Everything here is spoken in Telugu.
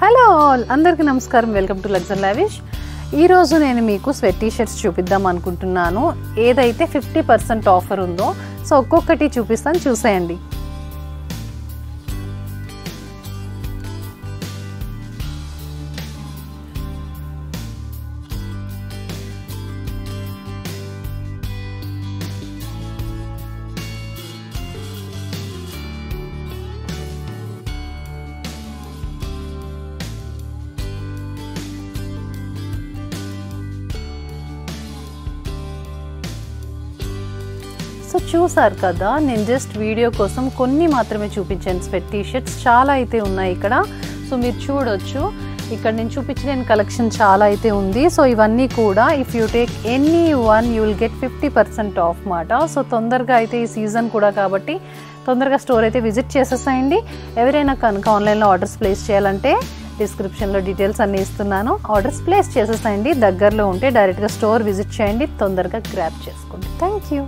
హలో ఆల్, అందరికీ నమస్కారం. Welcome to lugs and lavish. ఈరోజు నేను మీకు స్వెట్ టీ షర్ట్స్ చూపిద్దాం అనుకుంటున్నాను. ఏదైతే 50% ఆఫర్ ఉందో సో ఒక్కొక్కటి చూపిస్తాను, చూసేయండి. సో చూసారు కదా, నేను జస్ట్ వీడియో కోసం కొన్ని మాత్రమే చూపించాను స్వెట్ టీ షర్ట్స్. చాలా అయితే ఉన్నాయి ఇక్కడ. సో మీరు చూడొచ్చు, ఇక్కడ నేను చూపించిన కలెక్షన్ చాలా అయితే ఉంది. సో ఇవన్నీ కూడా if you take any one you will get 50% of మాట. సో తొందరగా అయితే ఈ సీజన్ కూడా కాబట్టి తొందరగా స్టోర్ అయితే విజిట్ చేసేసేయండి. ఎవరైనా కనుక ఆన్లైన్లో ఆర్డర్స్ ప్లేస్ చేయాలంటే డిస్క్రిప్షన్లో డీటెయిల్స్ అన్నీ ఇస్తున్నాను. ఆర్డర్స్ ప్లేస్ చేసేసేయండి. దగ్గరలో ఉంటే డైరెక్ట్గా స్టోర్ విజిట్ చేయండి, తొందరగా గ్రాబ్ చేసుకోండి. Thank you.